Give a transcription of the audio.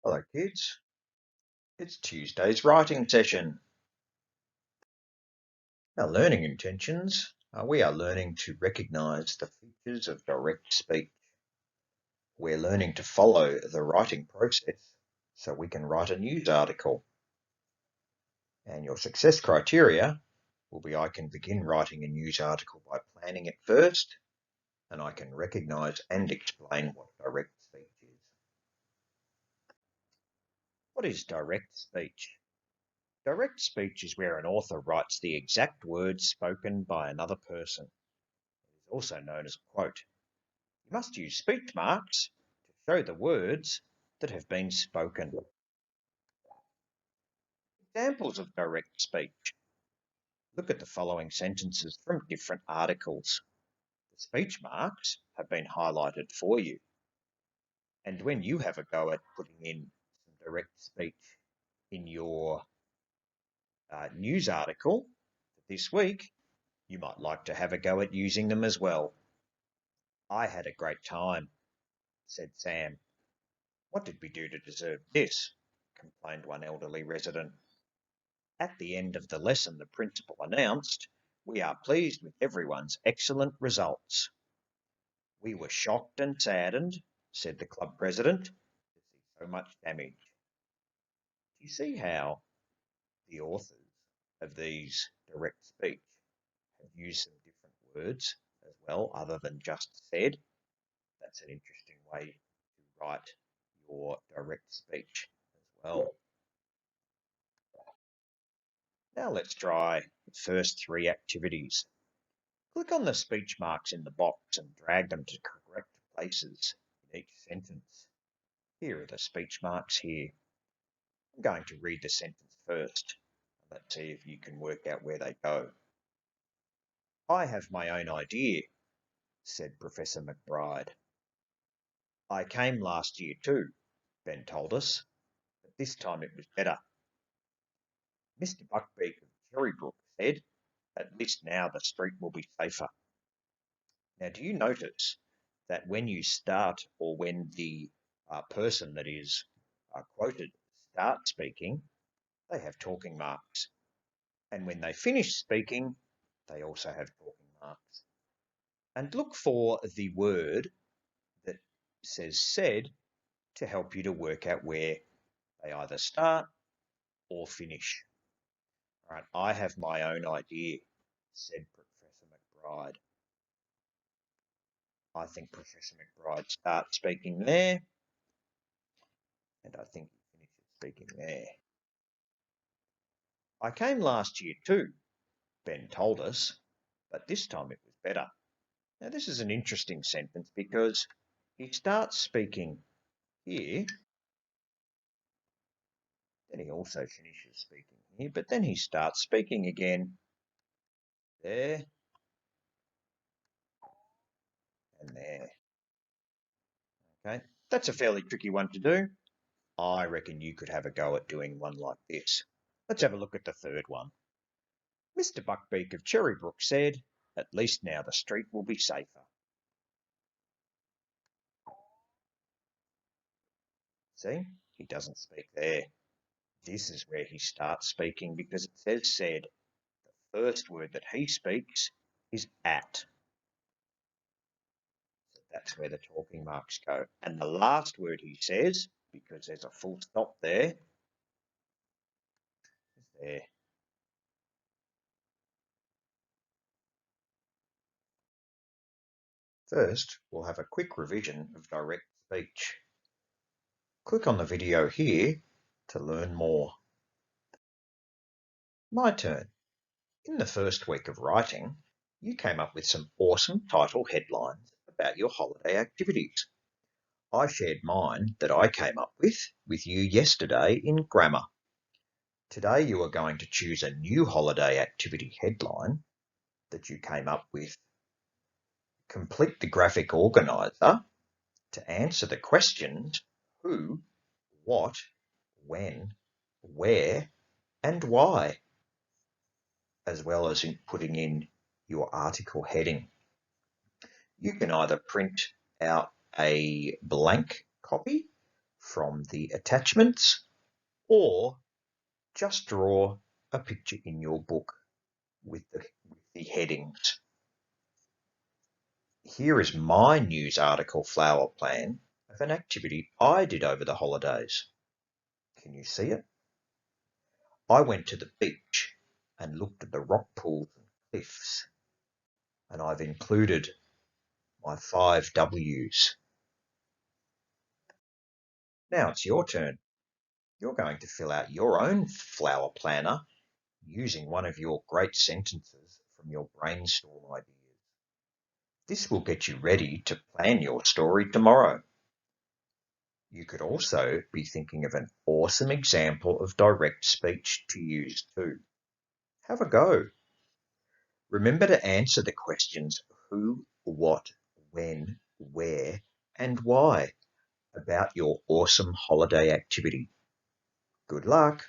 Hello kids, it's Tuesday's writing session. Our learning intentions are we are learning to recognise the features of direct speech. We're learning to follow the writing process so we can write a news article. And your success criteria will be I can begin writing a news article by planning it first, and I can recognise and explain what direct speech is. What is direct speech? Direct speech is where an author writes the exact words spoken by another person. It is also known as a quote. You must use speech marks to show the words that have been spoken. Examples of direct speech. Look at the following sentences from different articles. The speech marks have been highlighted for you. And when you have a go at putting in some direct speech in your news article this week, you might like to have a go at using them as well. I had a great time, said Sam. What did we do to deserve this? Complained one elderly resident. At the end of the lesson, the principal announced, we are pleased with everyone's excellent results. We were shocked and saddened, said the club president, to see so much damage. Do you see how the authors of these direct speech have used some different words as well, other than just said? That's an interesting way to write your direct speech as well. Now let's try the first three activities. Click on the speech marks in the box and drag them to correct places in each sentence. Here are the speech marks here. I'm going to read the sentence first. Let's see if you can work out where they go. I have my own idea, said Professor McBride. I came last year too, Ben told us, but this time it was better. Mr. Buckbeak of Cherrybrook said, at least now the street will be safer. Now, do you notice that when you start or when the person that is quoted starts speaking, they have talking marks. And when they finish speaking, they also have talking marks. And look for the word that says said to help you to work out where they either start or finish. All right, I have my own idea, said Professor McBride. I think Professor McBride starts speaking there, and I think he finishes speaking there. I came last year too, Ben told us, but this time it was better. Now, this is an interesting sentence because he starts speaking here, then he also finishes speaking here, but then he starts speaking again there and there. Okay, that's a fairly tricky one to do. I reckon you could have a go at doing one like this. Let's have a look at the third one. Mr. Buckbeak of Cherrybrook said, at least now the street will be safer. See, he doesn't speak there. This is where he starts speaking because it says said. The first word that he speaks is at. So that's where the talking marks go. And the last word he says, because there's a full stop there, is there. First, we'll have a quick revision of direct speech. Click on the video here to learn more. My turn. In the first week of writing, you came up with some awesome title headlines about your holiday activities. I shared mine that I came up with you yesterday in grammar. Today you are going to choose a new holiday activity headline that you came up with. Complete the graphic organiser to answer the questions who, what, when, where, and why, as well as putting in your article heading. You can either print out a blank copy from the attachments, or just draw a picture in your book with the headings. Here is my news article flower plan of an activity I did over the holidays. Can you see it? I went to the beach and looked at the rock pools and cliffs, and I've included my 5 W's. Now it's your turn. You're going to fill out your own flower planner using one of your great sentences from your brainstorm ideas. This will get you ready to plan your story tomorrow. You could also be thinking of an awesome example of direct speech to use too. Have a go. Remember to answer the questions who, what, when, where, and why about your awesome holiday activity. Good luck!